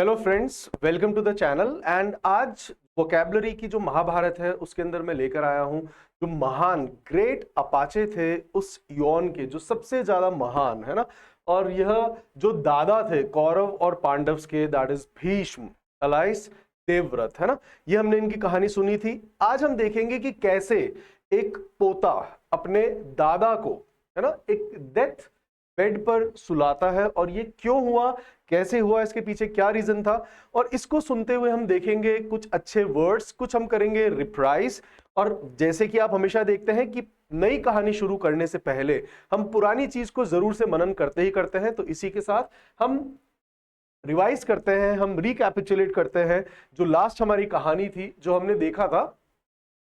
Hello friends, welcome to the channel. And आज vocabulary की जो महाभारत है उसके अंदर मैं लेकर आया हूं जो महान ग्रेट अपाचे थे उस यौन के, जो सबसे ज्यादा महान है ना। और यह जो दादा थे कौरव और पांडव्स के, that is Bhishma Alice Devvrat, है ना। ये हमने इनकी कहानी सुनी थी। आज हम देखेंगे कि कैसे एक पोता अपने दादा को, है ना, एक डेथ बेड पर सुलाता है और ये क्यों हुआ, कैसे हुआ, इसके पीछे क्या रीजन था। और इसको सुनते हुए हम देखेंगे कुछ अच्छे वर्ड्स, कुछ हम करेंगे रिप्राइज। और जैसे कि आप हमेशा देखते हैं कि नई कहानी शुरू करने से पहले हम पुरानी चीज को जरूर से मनन करते ही करते हैं, तो इसी के साथ हम रिवाइज करते हैं, हम रिकैपिचुलेट करते हैं जो लास्ट हमारी कहानी थी, जो हमने देखा था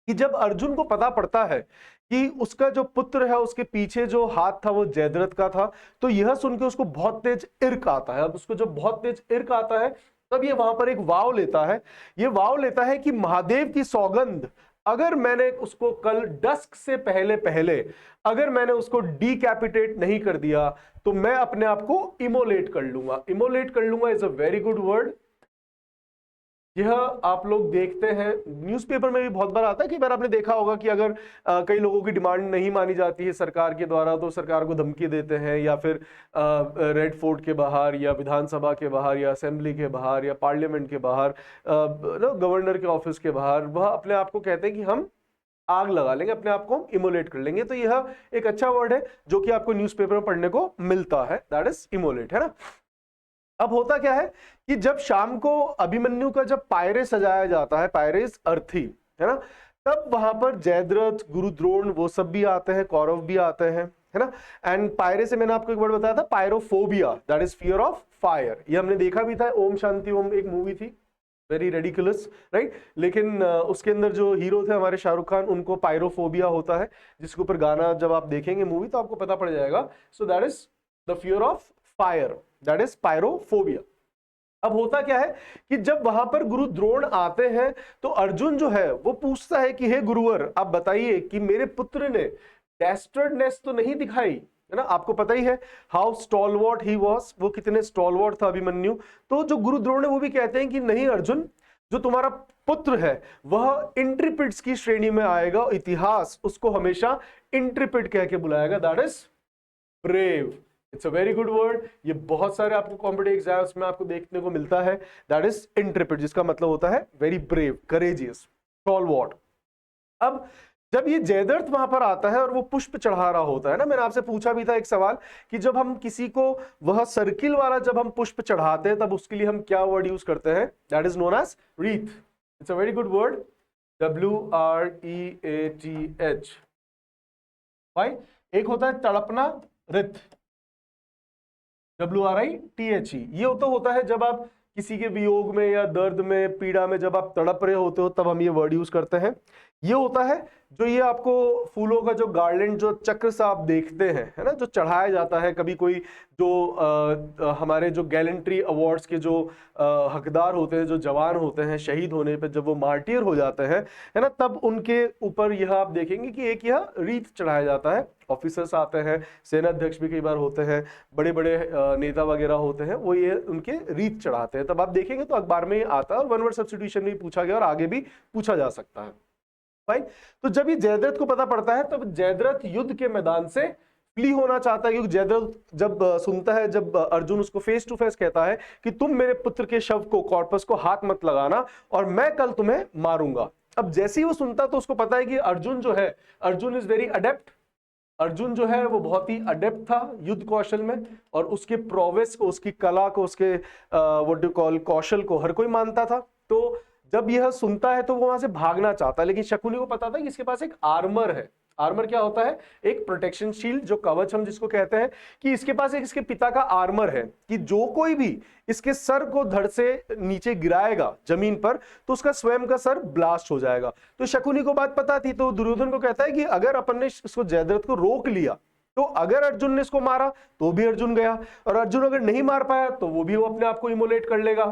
कि जब अर्जुन को पता पड़ता है कि उसका जो पुत्र है उसके पीछे जो हाथ था वो जयद्रथ का था, तो यह सुन के उसको बहुत तेज इर्क आता है। अब उसको जब बहुत तेज इर्क आता है तब ये वहां पर एक वाव लेता है। ये वाव लेता है कि महादेव की सौगंध, अगर मैंने उसको कल डस्क से पहले पहले अगर मैंने उसको डीकैपिटेट नहीं कर दिया तो मैं अपने आप को इमोलेट कर लूंगा। इमोलेट कर लूंगा is a very good word. यह आप लोग देखते हैं न्यूज़पेपर में भी बहुत बार आता है। कि बार आपने देखा होगा कि अगर कई लोगों की डिमांड नहीं मानी जाती है सरकार के द्वारा, तो सरकार को धमकी देते हैं, या फिर रेड फोर्ट के बाहर, या विधानसभा के बाहर, या असेंबली के बाहर, या पार्लियामेंट के बाहर, गवर्नर के ऑफिस के बाहर, वह अपने आप को कहते हैं कि हम आग लगा लेंगे, अपने आप को इमोलेट कर लेंगे। तो यह एक अच्छा वर्ड है जो कि आपको न्यूज़पेपर में पढ़ने को मिलता है, दैट इज इमोलेट, है ना। अब होता क्या है कि जब शाम को अभिमन्यु का जब पायरे सजाया जाता है, पायरेस अर्थी, है ना, तब वहां पर जयद्रथ, गुरुद्रोण, वो सब भी आते हैं, कौरव भी आते हैं, है ना। एंड पायरे से मैंने आपको एक वर्ड बताया था, pyrophobia, that is fear of fire. ये हमने देखा भी था, ओम शांति ओम एक मूवी थी, वेरी रेडिकुलस, राइट। लेकिन उसके अंदर जो हीरो थे हमारे शाहरुख खान, उनको पायरोफोबिया होता है, जिसके ऊपर गाना जब आप देखेंगे मूवी तो आपको पता पड़ जाएगा। So that is the fear of fire, that is pyrophobia. अब होता क्या है कि जब वहां पर गुरु द्रोण आते हैं तो अर्जुन जो है वो पूछता है कि हे गुरुवर, आप बताइए कि मेरे पुत्र ने डेस्टर्डनेस तो नहीं दिखाई, है ना। आपको पता ही है हाउ स्टॉलवर्ट ही वॉज, वो कितने स्टॉलवर्ट था अभिमन्यु। तो जो गुरु द्रोण है वो भी कहते हैं कि नहीं अर्जुन, जो तुम्हारा पुत्र है वह इंट्रिपिड्स की श्रेणी में आएगा, इतिहास उसको हमेशा इंट्रिपिड कह के बुलाएगा, that is brave. It's a very good word. ये बहुत सारे आपको कॉम्पिटिटिव एग्जाम्स में आपको देखने को मिलता है, दैट इज इंट्रेपिड, जिसका मतलब होता है वेरी ब्रेव, करेजियस, स्टॉलवर्ट। अब जब ये जयद्रथ वहां पर आता है और वो पुष्प चढ़ा रहा होता है ना, मैंने आपसे पूछा भी था एक सवाल कि जब हम किसी को वह सर्किल वाला जब हम पुष्प चढ़ाते हैं तब उसके लिए हम क्या वर्ड यूज करते हैं, that is known as wreath. It's a very good word, WREATH। भाई एक होता है तड़पना, रिथ, WRITHE। ये तो होता है जब आप किसी के वियोग में या दर्द में, पीड़ा में जब आप तड़प रहे होते हो तब हम ये वर्ड यूज करते हैं। ये होता है जो ये आपको फूलों का जो गार्लैंड, जो चक्र सा आप देखते हैं, है ना, जो चढ़ाया जाता है कभी कोई जो हमारे जो गैलेंट्री अवार्ड्स के जो हकदार होते हैं, जो जवान होते हैं, शहीद होने पे जब वो मार्टियर हो जाते हैं, है ना, तब उनके ऊपर यह आप देखेंगे कि एक यह रीत चढ़ाया जाता है। ऑफिसर्स आते हैं, सेना अध्यक्ष भी कई बार होते हैं, बड़े बड़े नेता वगैरह होते हैं, वो ये उनके रीत चढ़ाते हैं। तब आप देखेंगे तो अखबार में ये आता है, और वन वर्ड सब्स्टिट्यूशन में पूछा गया और आगे भी पूछा जा सकता है। भाई तो जब ये जयद्रथ को पता पड़ता है तब जयद्रथ युद्ध के मैदान से फ्ली होना चाहता है, क्योंकि जयद्रथ जब सुनता है, जब अर्जुन उसको फेस टू फेस कहता है कि तुम मेरे पुत्र के शव को, कॉर्पस को हाथ मत लगाना और मैं कल तुम्हें मारूंगा। अब जैसे ही वो सुनता तो उसको पता है कि अर्जुन जो है, Arjun is very adapt. Arjun जो है वो बहुत ही अडेप्ट था युद्ध कौशल में, और उसके प्रोवेस को, उसकी कला को, उसके व्हाट डू कॉल कौशल को हर कोई मानता था। तो जब यह सुनता है तो वो वहां से भागना चाहता है, लेकिन शकुनी को पता था कि इसके पास एक आर्मर है। आर्मर क्या होता है, एक प्रोटेक्शन शील्ड, जो कवच हम जिसको कहते हैं, कि इसके पास एक इसके पिता का आर्मर है कि जो कोई भी इसके सर को धड़ से नीचे गिराएगा जमीन पर तो उसका स्वयं का सर ब्लास्ट हो जाएगा। तो शकुनी को बात पता थी, तो दुर्योधन को कहता है कि अगर अपन ने इसको जयद्रथ को रोक लिया तो अगर अर्जुन ने इसको मारा तो भी अर्जुन गया, और अर्जुन अगर नहीं मार पाया तो वो भी वो अपने आप को इमोलेट कर लेगा।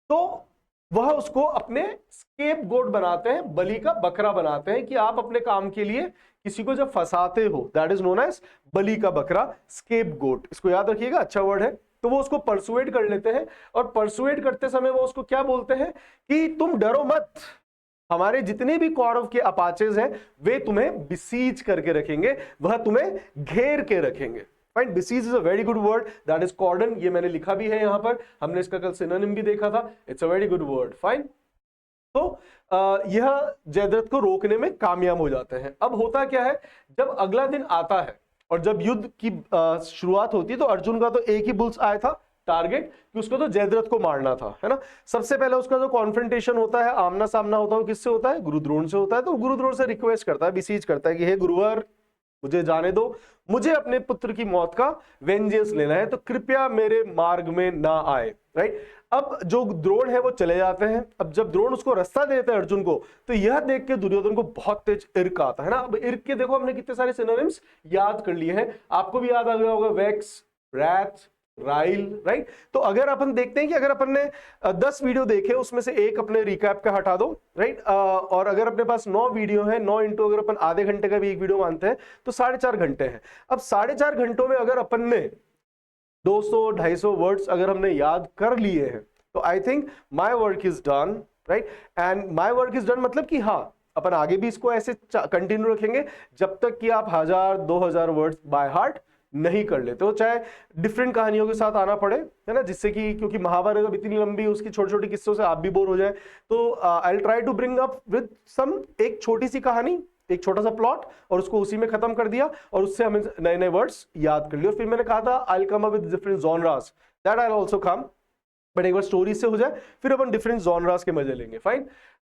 तो वह उसको अपने स्केप गोट बनाते हैं, बलि का बकरा बनाते हैं, कि आप अपने काम के लिए किसी को जब फंसाते हो, दैट इज नोन एज बलि का बकरा, स्केप गोट। इसको याद रखिएगा, अच्छा वर्ड है। तो वो उसको परसुएड कर लेते हैं, और परसुएड करते समय वो उसको क्या बोलते हैं कि तुम डरो मत, हमारे जितने भी कौरव के अपाचेज हैं वे तुम्हें बिसीज करके रखेंगे, वह तुम्हें घेर के रखेंगे। Fine, besiege is a very good word, that is cordon, ये मैंने लिखा भी है यहां पर, हमने इसका कल सिनोनिम भी देखा था, it's a very good word. Fine, तो यह जयद्रथ को रोकने में कामयाब हो जाते हैं। अब होता क्या है, जब अगला दिन आता है और जब युद्ध की शुरुआत होती है, तो अर्जुन का तो एक ही बुल्स आया था टारगेट कि उसको तो जयद्रथ को मारना था, है ना। सबसे पहले उसका जो कॉन्फ्रंटेशन होता है, आमना सामना होता है, वो किससे होता है, गुरुद्रोण से होता है। तो गुरुद्रोण से रिक्वेस्ट करता है, बिसीज करता है कि हे गुरुवर, मुझे जाने दो, मुझे अपने पुत्र की मौत का वेंजेंस लेना है, तो कृपया मेरे मार्ग में ना आए। राइट, अब जो द्रोण है वो चले जाते हैं। अब जब द्रोण उसको रास्ता देते हैं अर्जुन को, तो यह देख के दुर्योधन को बहुत तेज इर्क आता है ना। अब इर्क के देखो हमने कितने सारे सिनोनिम्स याद कर लिए हैं, आपको भी याद आ गया होगा, वेक्स, रैथ, राइल। राइट, तो अगर अपन देखते हैं कि अगर अपन ने 10 वीडियो देखे, उसमें से एक अपने रिकैप का हटा दो। राइट, और अगर अपने पास 9 वीडियो है, 9 इंटू अगर अपन आधे घंटे का भी एक वीडियो मानते हैं, तो 4.5 घंटे हैं। अब 4.5 घंटों में अगर अपन ने 200-250 वर्ड्स अगर हमने याद कर लिए हैं, तो I think my work is done. Right, and my work is done मतलब कि हाँ, अपन आगे भी इसको ऐसे कंटिन्यू रखेंगे जब तक कि आप 1000-2000 वर्ड्स बाय हार्ट नहीं कर लेते हो, चाहे डिफरेंट कहानियों के साथ आना पड़े, है ना, जिससे कि क्योंकि महाभारत अब इतनी लंबी, उसकी छोटे छोटे किस्सों से आप भी बोर हो जाए, तो I will try to bring up with some एक छोटी सी कहानी, एक छोटा सा प्लॉट, और उसको उसी में खत्म कर दिया, और उससे हमें नए नए वर्ड्स याद कर लिए। और फिर मैंने कहा था I will come up with different genres, that I will also come, but एक बार स्टोरी से हो जाए फिर अपन डिफरेंट जॉनरास के मजे लेंगे। फाइन,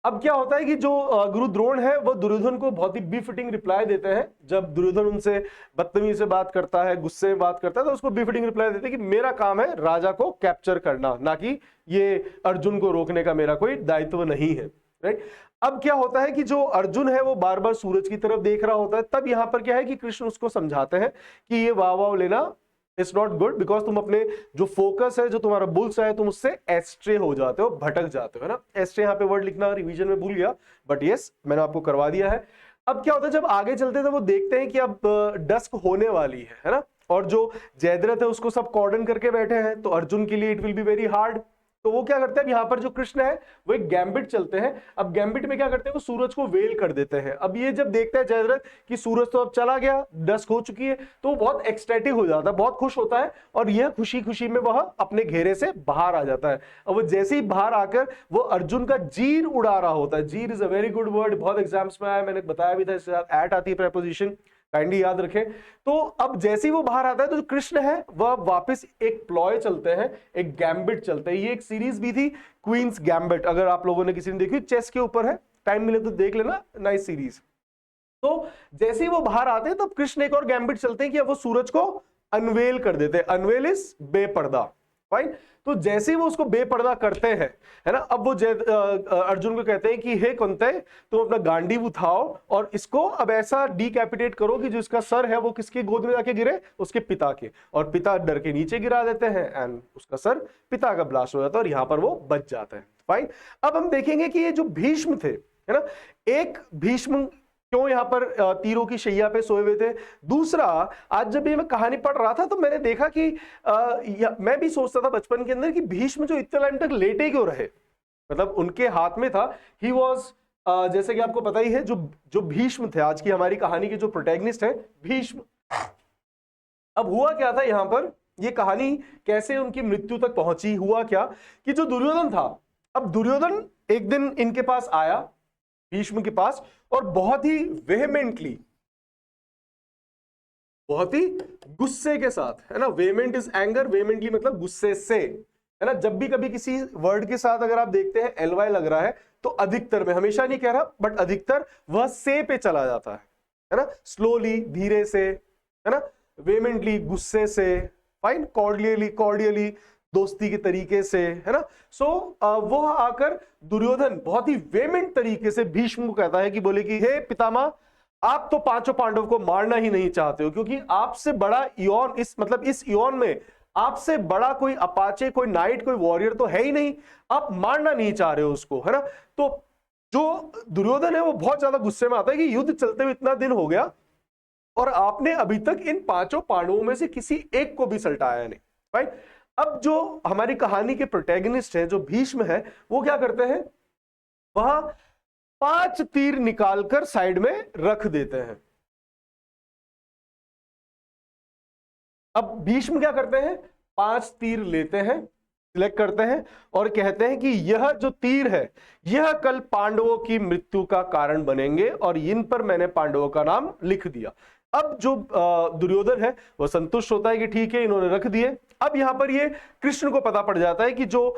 अब क्या होता है कि जो गुरु द्रोण है वो दुर्योधन को बहुत ही बिफिटिंग रिप्लाई देते हैं। जब दुर्योधन उनसे बदतमीजी से बात करता है, गुस्से में बात करता है, तो उसको बिफिटिंग रिप्लाई देते हैं कि मेरा काम है राजा को कैप्चर करना, ना कि ये अर्जुन को रोकने का मेरा कोई दायित्व नहीं है। राइट, अब क्या होता है कि जो अर्जुन है वो बार बार सूरज की तरफ देख रहा होता है। तब यहां पर क्या है कि कृष्ण उसको समझाते हैं कि ये वाव लेना इट्स नॉट गुड, बिकॉज तुम अपने जो फोकस है, जो तुम्हारा बुल्स है, तुम उससे एस्ट्रे हो जाते हो, भटक जाते हो, है ना। एस्ट्रे यहाँ पे वर्ड लिखना रिवीजन में भूल गया, बट यस मैंने आपको करवा दिया है। अब क्या होता है, जब आगे चलते थे वो देखते हैं कि अब डस्क होने वाली है ना, और जो जयद्रथ है उसको सब कॉर्डन करके बैठे हैं, तो अर्जुन के लिए it will be very hard. तो वो क्या करते हैं, यहाँ पर जो कृष्ण है वो एक गैम्बिट चलते हैं। अब गैम्बिट में क्या करते हैं, वो सूरज को वेल कर देते हैं। अब ये जब देखते हैं जयद्रथ कि सूरज तो अब चला गया, डस्क हो चुकी है, तो वो बहुत एक्सटेटिक हो जाता है, बहुत खुश होता है, और यह खुशी खुशी में वह अपने घेरे से बाहर आ जाता है। और वो जैसे ही बाहर आकर वो अर्जुन का जीर उड़ा रहा होता है। जीर is a very good word, बहुत एग्जाम्स में आया, मैंने बताया भी था, इसके साथ एट आती है प्रेपोजिशन, काइंडली याद रखें। तो अब जैसे ही वो बाहर आता है, तो जो कृष्ण है वह वापस एक प्लॉय चलते हैं, एक गैम्बिट चलते हैं। ये एक सीरीज भी थी, क्वींस गैम्बिट, अगर आप लोगों ने किसी ने देखी, चेस के ऊपर है, टाइम मिले तो देख लेना, नाइस सीरीज। तो जैसे ही वो बाहर आते हैं, तब कृष्ण एक और गैम्बिट चलते हैं कि अब वो सूरज को अनवेल कर देते हैं। Unwell is बेपर्दा। फाइन, तो जैसे ही वो उसको बेपर्दा करते हैं, है ना, अब वो अर्जुन को कहते हैं कि हे कुंती, तुम अपना गांडीव उठाओ और इसको अब ऐसा डीकैपिटेट करो कि जो इसका सर है वो किसकी गोद में जाके गिरे, उसके पिता के, और पिता डर के नीचे गिरा देते हैं, एंड उसका सर पिता का ब्लास्ट हो जाता है, और यहां पर वो बच जाता है। फाइन, अब हम देखेंगे कि ये जो भीष्म थे, है ना, एक भीष्म क्यों यहां पर तीरों की शैया पे सोए हुए थे। दूसरा, आज जब ये मैं कहानी पढ़ रहा था तो मैंने देखा कि मैं भी सोचता था बचपन के अंदर कि भीष्म जो इतने टाइम तक लेटे क्यों रहे, मतलब उनके हाथ में था, ही वॉज जैसे कि आपको पता ही है, जो भीष्म थे, आज की हमारी कहानी के जो प्रोटैगनिस्ट है भीष्म। अब हुआ क्या था यहां पर, ये कहानी कैसे उनकी मृत्यु तक पहुंची, हुआ क्या कि जो दुर्योधन था, अब दुर्योधन एक दिन इनके पास आया, भीष्म के पास, और बहुत ही वेहेमेंटली, बहुत ही गुस्से के साथ, है ना, वेहेमेंट इज एंगर, वेहेमेंटली मतलब गुस्से से, है ना। जब भी कभी किसी वर्ड के साथ अगर आप देखते हैं एलवाई लग रहा है, तो अधिकतर में, हमेशा नहीं कह रहा, बट अधिकतर वह से पे चला जाता है ना, स्लोली, धीरे से, है ना, वेहेमेंटली, गुस्से से। फाइन, कॉर्डियली दोस्ती के तरीके से, है ना। सो वो आकर दुर्योधन बहुत ही वेमेंट तरीके से भीष्म को कहता है कि बोले कि हे पितामह, आप तो पांचों पांडव को मारना ही नहीं चाहते हो, क्योंकि आपसे बड़ा इयॉन, इस इयॉन में आपसे बड़ा कोई अपाचे, कोई नाइट, कोई वॉरियर तो है ही नहीं, आप मारना नहीं चाह रहे हो उसको, है ना। तो जो दुर्योधन है वो बहुत ज्यादा गुस्से में आता है कि युद्ध चलते हुए इतना दिन हो गया और आपने अभी तक इन पांचों पांडवों में से किसी एक को भी सल्टाया नहीं। राइट, अब जो हमारी कहानी के प्रोटैगनिस्ट हैं, जो भीष्म है, वो क्या करते हैं, वह 5 तीर निकालकर साइड में रख देते हैं। अब भीष्म क्या करते हैं, 5 तीर लेते हैं, सिलेक्ट करते हैं और कहते हैं कि यह जो तीर है यह कल पांडवों की मृत्यु का कारण बनेंगे और इन पर मैंने पांडवों का नाम लिख दिया। अब जो दुर्योधन है वह संतुष्ट होता है कि ठीक है, इन्होंने रख दिए। अब यहां पर ये कृष्ण को पता पड़ जाता है कि जो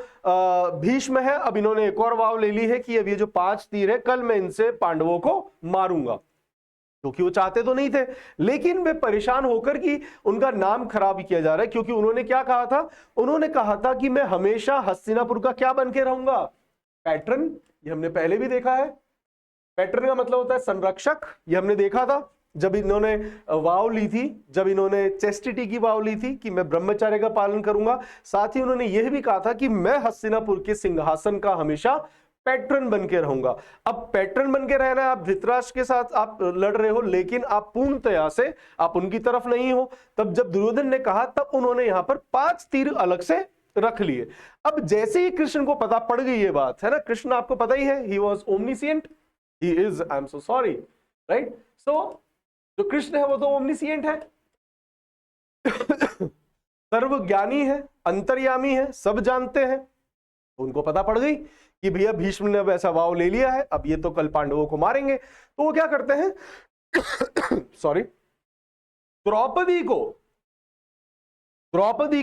भीष्म है, अब इन्होंने एक और वाव ले ली है कि अब ये जो 5 तीर है कल मैं इनसे पांडवों को मारूंगा, क्योंकि वो चाहते तो नहीं थे, लेकिन वे परेशान होकर कि उनका नाम खराब किया जा रहा है। क्योंकि उन्होंने क्या कहा था, उन्होंने कहा था कि मैं हमेशा हस्तिनापुर का क्या बन के रहूंगा, पैट्रन। ये हमने पहले भी देखा है, पैट्रन का मतलब होता है संरक्षक। ये हमने देखा था जब इन्होंने वाव ली थी, जब इन्होंने चेस्टिटी की वाव ली थी कि मैं ब्रह्मचर्य का पालन करूंगा। साथ ही उन्होंने यह भी कहा था कि मैं हस्तिनापुर के सिंहासन का हमेशा पैट्रन बन के रहूंगा। अब पैट्रन बन के रहना है, आप धृतराष्ट्र के साथ आप लड़ रहे हो, लेकिन आप पूर्णतया से आप उनकी तरफ नहीं हो। तब जब दुर्योधन ने कहा, तब उन्होंने यहां पर 5 तीर अलग से रख लिए। अब जैसे ही कृष्ण को पता पड़ गई ये बात, है ना, कृष्ण आपको पता ही है, he was omniscient, he is, I am so sorry, right. So जो कृष्ण है वो तो ओमनिसिएंट है, सर्वज्ञानी है, अंतर्यामी है, सब जानते हैं। उनको पता पड़ गई कि भैया भीष्म ने अब ऐसा वाव ले लिया है, अब ये तो कल पांडवों को मारेंगे। तो वो क्या करते हैं सॉरी, द्रौपदी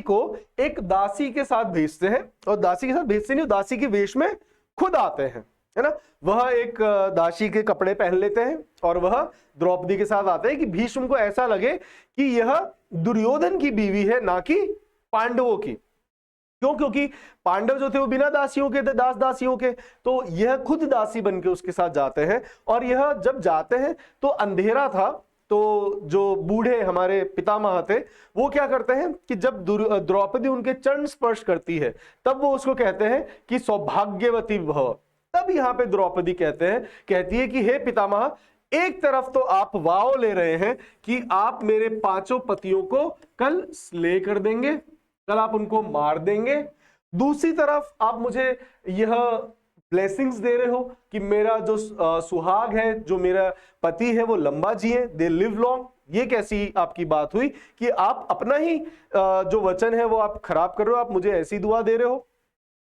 को एक दासी के साथ भेजते हैं, और दासी के साथ भेजते नहीं, दासी के वेश में खुद आते हैं, है ना। वह एक दासी के कपड़े पहन लेते हैं और वह द्रौपदी के साथ आते हैं कि भीष्म को ऐसा लगे कि यह दुर्योधन की बीवी है, ना कि पांडवों की। क्यों? क्योंकि पांडव जो थे वो बिना दासियों के थे, दास दासियों के, तो यह खुद दासी बन के उसके साथ जाते हैं। और यह जब जाते हैं तो अंधेरा था, तो जो बूढ़े हमारे पितामह थे वो क्या करते हैं कि जब द्रौपदी उनके चरण स्पर्श करती है तब वो उसको कहते हैं कि सौभाग्यवती भव। तब यहाँ पे द्रौपदी कहती है कि हे पितामह, एक तरफ तो आप वाव ले रहे हैं कि आप मेरे 5 पतियों को कल स्ले कर देंगे, कल आप उनको मार देंगे, दूसरी तरफ आप मुझे यह ब्लेसिंग्स दे रहे हो कि मेरा जो सुहाग है, जो मेरा पति है, वो लंबा जिए, दे लिव लॉन्ग। ये कैसी आपकी बात हुई कि आप अपना ही जो वचन है वो आप खराब कर रहे हो, आप मुझे ऐसी दुआ दे रहे हो।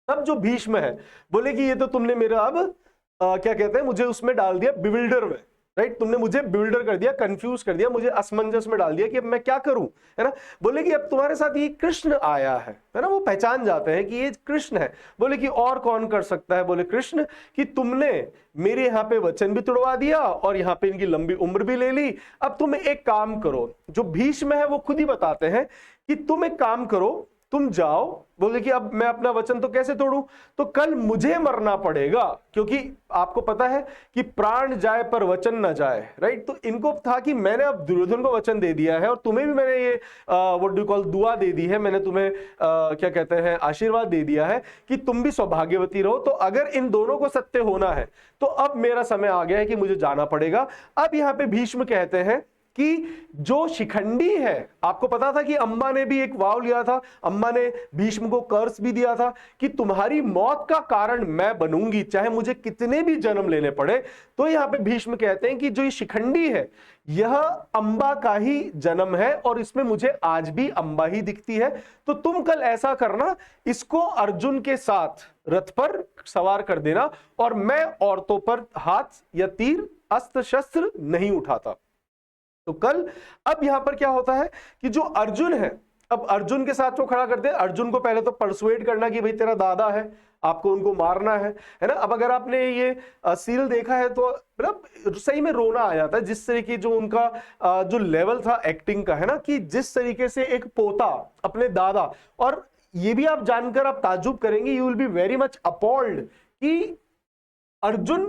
तब जो भीष्म है बोले कि ये तो तुमने मेरा अब क्या कहते हैं, मुझे उसमें डाल दिया बिविल्डर में, राइट। तुमने मुझे बिविल्डर कर दिया, कंफ्यूज कर दिया, मुझे असमंजस में डाल दिया कि अब मैं क्या करूं, है ना। बोले कि अब तुम्हारे साथ ये कृष्ण आया है ना, वो पहचान जाते हैं कि ये कृष्ण है। बोले कि और कौन कर सकता है? बोले कृष्ण, कि तुमने मेरे यहाँ पे वचन भी तोड़वा दिया और यहाँ पे इनकी लंबी उम्र भी ले ली। अब तुम एक काम करो, जो भीष्म है वो खुद ही बताते हैं कि तुम एक काम करो, तुम जाओ। बोले कि अब मैं अपना वचन तो कैसे तोड़ूं, तो कल मुझे मरना पड़ेगा, क्योंकि आपको पता है कि प्राण जाए पर वचन न जाए, राइट। तो इनको था कि मैंने अब दुर्योधन को वचन दे दिया है और तुम्हें भी मैंने ये व्हाट डू कॉल दुआ दे दी है, मैंने तुम्हें क्या कहते हैं आशीर्वाद दे दिया है कि तुम भी सौभाग्यवती रहो। तो अगर इन दोनों को सत्य होना है तो अब मेरा समय आ गया है कि मुझे जाना पड़ेगा। अब यहाँ पे भीष्म कहते हैं कि जो शिखंडी है, आपको पता था कि अंबा ने भी एक वाव लिया था, अंबा ने भीष्म को कर्स भी दिया था कि तुम्हारी मौत का कारण मैं बनूंगी, चाहे मुझे कितने भी जन्म लेने पड़े। तो यहां पे भीष्म कहते हैं कि जो ये शिखंडी है यह अंबा का ही जन्म है और इसमें मुझे आज भी अंबा ही दिखती है। तो तुम कल ऐसा करना, इसको अर्जुन के साथ रथ पर सवार कर देना और मैं औरतों पर हाथ या तीर अस्त्र शस्त्र नहीं उठाता। तो कल अब यहां पर क्या होता है कि जो अर्जुन है, अब अर्जुन के साथ वो खड़ा करते हैं। अर्जुन को पहले तो परसुएड करना कि भाई तेरा दादा है, आपको उनको मारना है ना। अब अगर आपने ये सीरियल देखा है तो मतलब सही में रोना आ जाता है, जिस तरीके जो उनका जो लेवल था एक्टिंग का, है ना, कि जिस तरीके से एक पोता अपने दादा, और ये भी आप जानकर आप ताज्जुब करेंगे, you will be very much appalled कि अर्जुन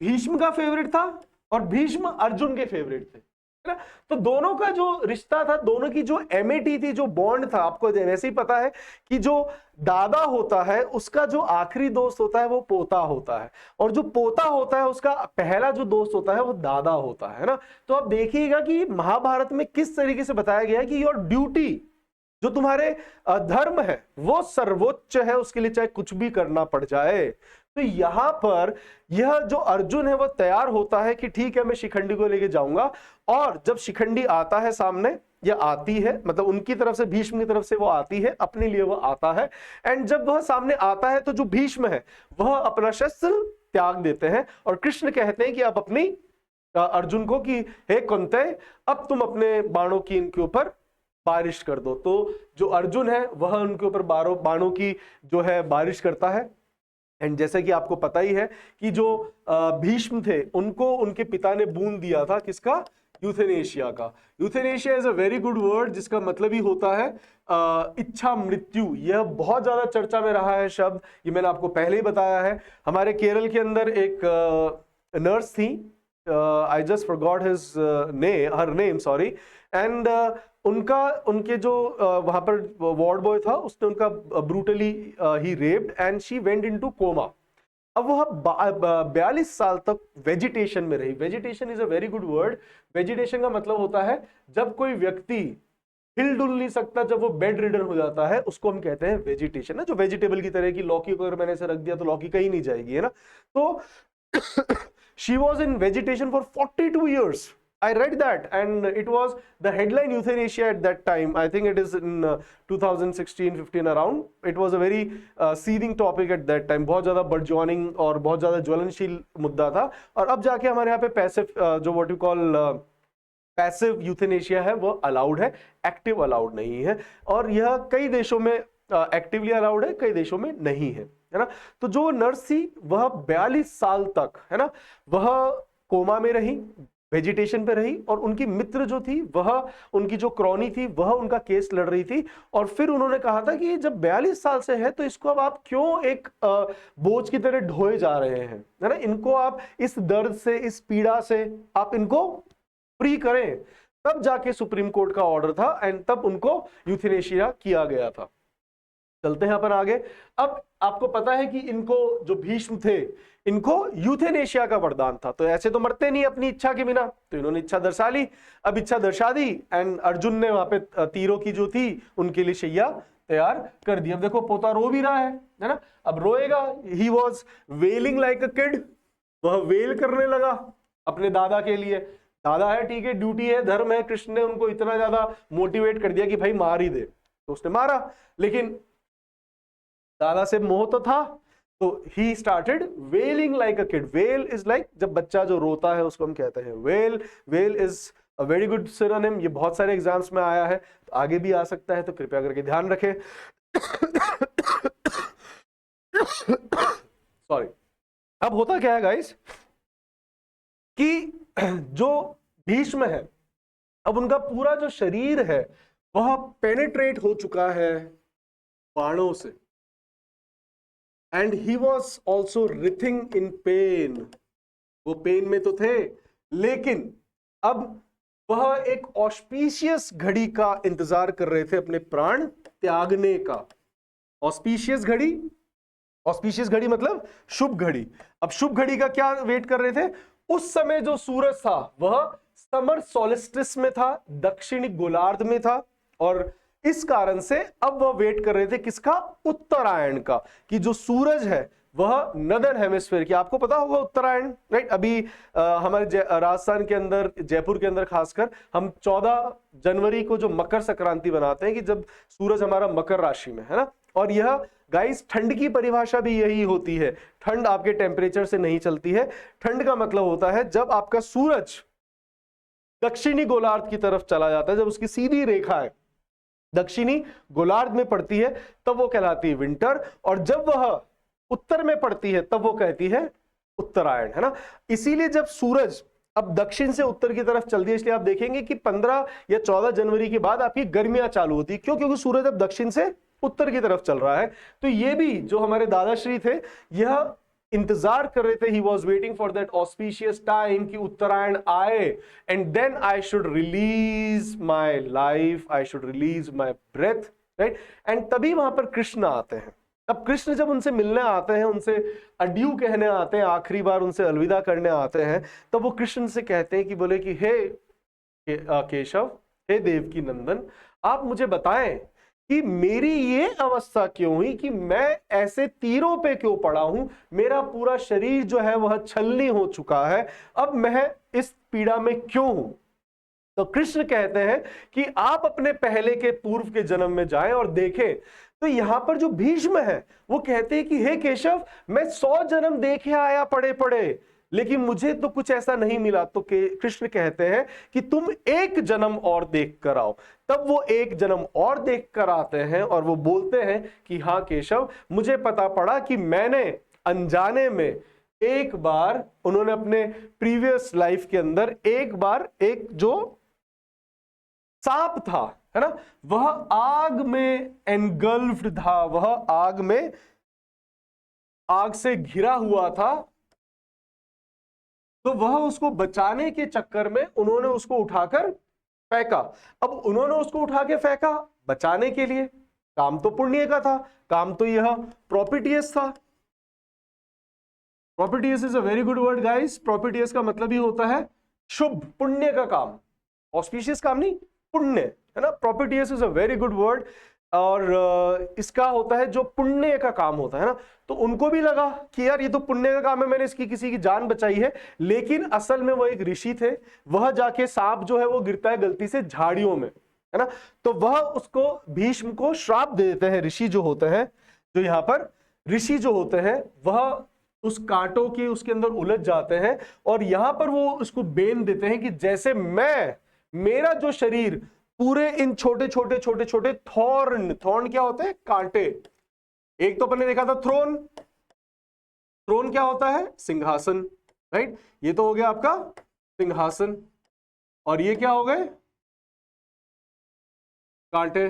भीष्म का फेवरेट था और भीष्म अर्जुन के फेवरेट थे। तो दोनों का जो रिश्ता था, दोनों की जो एमिटी थी, जो बॉन्ड था, आपको वैसे ही पता है कि जो दादा होता है उसका जो आखिरी दोस्त होता है वो पोता होता है, और जो पोता होता है उसका पहला जो दोस्त होता है वो दादा होता है ना। तो आप देखिएगा कि महाभारत में किस तरीके से बताया गया है कि योर ड्यूटी जो तुम्हारे धर्म है वो सर्वोच्च है, उसके लिए चाहे कुछ भी करना पड़ जाए। तो यहां पर यह जो अर्जुन है वो तैयार होता है कि ठीक है मैं शिखंडी को लेके जाऊंगा, और जब शिखंडी आता है सामने या आती है, मतलब उनकी तरफ से, भीष्म की तरफ से वो आती है, अपने लिए वो आता है, एंड जब वह सामने आता है तो जो भीष्म है वह अपना शस्त्र त्याग देते हैं और कृष्ण कहते हैं कि अब अपनी अर्जुन को कि हे कुंती, अब तुम अपने बाणों की इनके ऊपर बारिश कर दो। तो जो अर्जुन है वह उनके ऊपर बाणों की जो है बारिश करता है। एंड जैसे कि आपको पता ही है कि जो भीष्म थे उनको उनके पिता ने बूंद दिया था, किसका? यूथेनेशिया का। Euthanasia is a very good word, जिसका मतलब ही होता है इच्छा मृत्यु। यह बहुत ज्यादा चर्चा में रहा है शब्द, ये मैंने आपको पहले ही बताया है। हमारे केरल के अंदर एक नर्स थी, I just forgot her name, sorry, and उनके जो वहां पर वार्ड बॉय था उसने उनका ब्रूटली ही raped and she went into coma. अब वह 42 साल तक वेजिटेशन में रही। Vegetation is a very good word. Vegetation का मतलब होता है जब कोई व्यक्ति हिलडुल नहीं सकता, जब वो बेड रिडन हो जाता है, उसको हम कहते हैं वेजिटेशन ना। जो वेजिटेबल की तरह की लौकी को अगर मैंने ऐसे रख दिया तो लौकी कहीं नहीं जाएगी, है ना। तो she was in vegetation for 42 years. I read that and it was the headline euthanasia at that time. I think it is in 2016-15 around. It was a very seething topic at that time. बहुत ज़्यादा burgeoning और बहुत ज़्यादा ज्वलनशील मुद्दा था। और अब जाके हमारे यहाँ पे पैसिव जो what you call passive euthanasia है वो अलाउड है, एक्टिव अलाउड नहीं है। और यह कई देशों में एक्टिवली अलाउड है, कई देशों में नहीं है, है ना। तो जो नर्स थी वह 42 साल तक, है ना, वह कोमा में रही, वेजिटेशन पे रही, और उनकी मित्र जो थी वह, उनकी जो क्रॉनी थी वह उनका केस लड़ रही थी। और फिर उन्होंने कहा था कि जब 42 साल से है तो इसको अब आप क्यों एक बोझ की तरह ढोए जा रहे हैं, है ना। इनको आप इस दर्द से, इस पीड़ा से आप इनको फ्री करें। तब जाके सुप्रीम कोर्ट का ऑर्डर था एंड तब उनको यूथेनेशिया किया गया था। चलते हैं अपन आगे। अब आपको पता है कि इनको, जो भीष्म थे, इनको यूथेनेशिया का वरदान था। तो ऐसे तो मरते नहीं अपनी इच्छा के बिना, तो इन्होंने इच्छा दर्शा ली। अब इच्छा दर्शा दी एंड अर्जुन ने वहां पे तीरों की जो थी उनके लिए शैया तैयार कर दी। अब देखो पोता रो भी रहा है ना, अब रोएगा। He was wailing like a kid, वह वेल करने लगा अपने दादा के लिए। दादा है, ठीक है, ड्यूटी है, धर्म है। कृष्ण ने उनको इतना ज्यादा मोटिवेट कर दिया कि भाई मार ही दे, तो उसने मारा। लेकिन दादा से मोह तो था, तो he started wailing like a kid. Wail is like जब बच्चा जो रोता है उसको हम कहते हैं wail. Wail is a very good synonym. ये बहुत सारे एग्जाम्स में आया है, तो आगे भी आ सकता है, तो कृपया करके ध्यान रखें। सॉरी। अब होता क्या है गाइस कि जो भीष्म है, अब उनका पूरा जो शरीर है वह पेनिट्रेट हो चुका है बाणों से, and he was also writhing in pain. वो पेन में तो थे, लेकिन अब वह एक ऑस्पिशियस घड़ी का इंतजार कर रहे थे अपने प्राण त्यागने का। ऑस्पिशियस घड़ी, ऑस्पिशियस घड़ी मतलब शुभ घड़ी। अब शुभ घड़ी का क्या वेट कर रहे थे? उस समय जो सूरज था वह समर सोलिस्टिस में था, दक्षिणी गोलार्ध में था, और इस कारण से अब वह वेट कर रहे थे किसका? उत्तरायण का, कि जो सूरज है वह नदर्न हेमिस्फीयर की। आपको पता होगा उत्तरायण, राइट। अभी हमारे राजस्थान के अंदर, जयपुर के अंदर खासकर, हम 14 जनवरी को जो मकर संक्रांति बनाते हैं, कि जब सूरज हमारा मकर राशि में है ना। और यह गाइस ठंड की परिभाषा भी यही होती है। ठंड आपके टेम्परेचर से नहीं चलती है। ठंड का मतलब होता है जब आपका सूरज दक्षिणी गोलार्ध की तरफ चला जाता है, जब उसकी सीधी रेखा है दक्षिणी गोलार्ध में पड़ती है, तब वो कहलाती है विंटर। और जब वह उत्तर में पड़ती है तब वो कहती है उत्तरायण, है ना। इसीलिए जब सूरज अब दक्षिण से उत्तर की तरफ चलती है, इसलिए आप देखेंगे कि 15 या 14 जनवरी के बाद आपकी गर्मियां चालू होती है। क्यों? क्योंकि सूरज अब दक्षिण से उत्तर की तरफ चल रहा है। तो ये भी जो हमारे दादाश्री थे, यह इंतजार कर रहे थे, he was waiting for that auspicious time कि उत्तरायण आए, and then I should release my life, I should release my breath, right. And तभी वहां पर कृष्ण आते हैं। अब कृष्ण जब उनसे मिलने आते हैं, उनसे अड्यू कहने आते हैं, आखिरी बार उनसे अलविदा करने आते हैं, तब वो कृष्ण से कहते हैं कि बोले कि हे केशव, हे देवकी नंदन, आप मुझे बताएं कि मेरी ये अवस्था क्यों हुई, कि मैं ऐसे तीरों पे क्यों पड़ा हूं, मेरा पूरा शरीर जो है वह छलनी हो चुका है, अब मैं इस पीड़ा में क्यों हूं। तो कृष्ण कहते हैं कि आप अपने पहले के पूर्व के जन्म में जाएं और देखें। तो यहां पर जो भीष्म है वो कहते हैं कि हे केशव, मैं 100 जन्म देखे आया पड़े पड़े, लेकिन मुझे तो कुछ ऐसा नहीं मिला। तो कृष्ण कहते हैं कि तुम एक जन्म और देख कर आओ। तब वो एक जन्म और देख कर आते हैं और वो बोलते हैं कि हाँ केशव, मुझे पता पड़ा कि मैंने अनजाने में एक बार, उन्होंने अपने प्रीवियस लाइफ के अंदर एक बार एक जो सांप था, है ना, वह आग में एनगल्फ्ड था, वह आग में, आग से घिरा हुआ था। तो वह उसको बचाने के चक्कर में उन्होंने उसको उठाकर फेंका। अब उन्होंने उसको उठा के फेंका बचाने के लिए, काम तो पुण्य का था, काम तो यह प्रोपिटियस था। Propitious is a very good word guys. Propitious का मतलब ही होता है शुभ, पुण्य का काम, ऑस्पिशियस काम नहीं, पुण्य, है ना। Propitious is a very good word, और इसका होता है जो पुण्य का काम होता है ना। तो उनको भी लगा कि यार ये तो पुण्य का काम है, मैंने इसकी किसी की जान बचाई है, लेकिन असल में वो एक ऋषि थे। वह जाके सांप जो है वो गिरता है गलती से झाड़ियों में, है ना। तो वह उसको, भीष्म को श्राप दे देते हैं ऋषि जो होते हैं, जो यहाँ पर ऋषि जो होते हैं वह उस कांटों के उसके अंदर उलझ जाते हैं, और यहां पर वो उसको बेन देते हैं कि जैसे मेरा जो शरीर पूरे इन छोटे छोटे छोटे छोटे थॉर्न, थॉर्न क्या होते हैं, कांटे। एक तो अपन ने देखा था थ्रोन, थ्रोन क्या होता है, सिंहासन, राइट। ये तो हो गया आपका सिंहासन, और ये क्या हो गए, कांटे।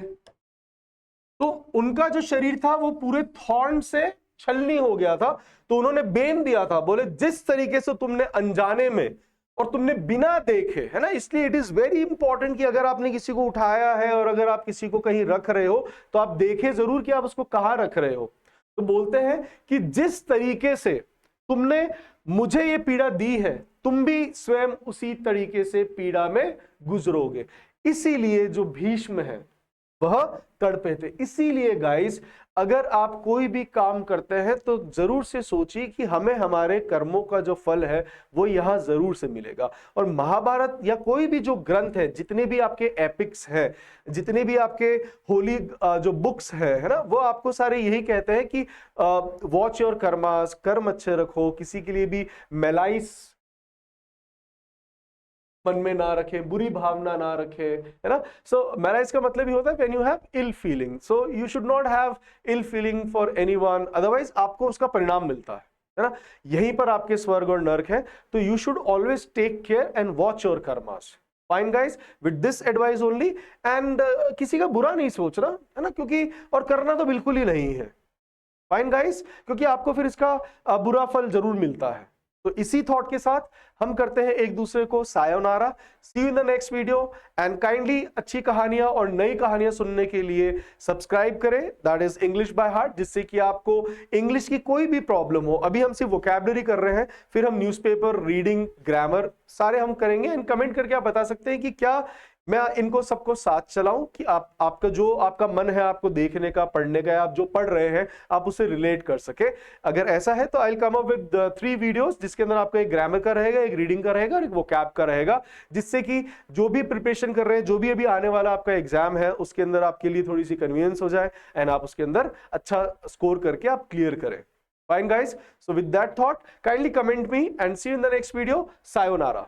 तो उनका जो शरीर था वो पूरे थॉर्न से छलनी हो गया था। तो उन्होंने बेन दिया था, बोले जिस तरीके से तुमने अनजाने में और तुमने बिना देखे, है ना, इसलिए इट इज वेरी इंपॉर्टेंट कि अगर आपने किसी को उठाया है और अगर आप किसी को कहीं रख रहे हो तो आप देखें जरूर कि आप उसको कहां रख रहे हो। तो बोलते हैं कि जिस तरीके से तुमने मुझे ये पीड़ा दी है, तुम भी स्वयं उसी तरीके से पीड़ा में गुजरोगे। इसीलिए जो भीष्म है वह तड़पे थे। इसीलिए गाइस, अगर आप कोई भी काम करते हैं तो जरूर से सोचिए कि हमें हमारे कर्मों का जो फल है वो यहां जरूर से मिलेगा। और महाभारत या कोई भी जो ग्रंथ है, जितने भी आपके एपिक्स हैं, जितने भी आपके होली जो बुक्स है ना, वो आपको सारे यही कहते हैं कि वॉच योर कर्मास, कर्म अच्छे रखो, किसी के लिए भी मेलाइस मन में ना रखें, बुरी भावना ना रखें, है ना। सो मैराइज का मतलब ही होता है when you have ill feeling, so you should not have ill feeling for anyone, otherwise आपको उसका परिणाम मिलता है ना। यहीं पर आपके स्वर्ग और नरक है। तो you should always take care and watch your karmas. Fine guys, with this advice only, and किसी का बुरा नहीं सोचना, है ना, क्योंकि और करना तो बिल्कुल ही नहीं है। फाइन गाइस, क्योंकि आपको फिर इसका बुरा फल जरूर मिलता है। तो इसी थॉट के साथ हम करते हैं एक दूसरे को sayonara. See you in the next video, and kindly अच्छी कहानियां और नई कहानियां सुनने के लिए सब्सक्राइब करें, that is English by heart, जिससे कि आपको इंग्लिश की कोई भी प्रॉब्लम हो, अभी हम सिर्फ वोकैबुलरी कर रहे हैं, फिर हम न्यूज़पेपर, रीडिंग, ग्रामर सारे हम करेंगे। एंड कमेंट करके आप बता सकते हैं कि क्या मैं इनको सबको साथ चलाऊं, कि आपका जो आपका मन है आपको देखने का, पढ़ने का, आप जो पढ़ रहे हैं आप उसे रिलेट कर सके। अगर ऐसा है तो I will come up with 3 videos, जिसके अंदर आपका एक ग्रामर का रहेगा, एक रीडिंग का रहेगा और एक वोकैब का रहेगा, जिससे कि जो भी प्रिपरेशन कर रहे हैं, जो भी अभी आने वाला आपका एग्जाम है, उसके अंदर आपके लिए थोड़ी सी कन्वीनियंस हो जाए एंड आप उसके अंदर अच्छा स्कोर करके आप क्लियर करें। Fine guys, so with that thought, kindly comment me and see you in the next video. Sayonara.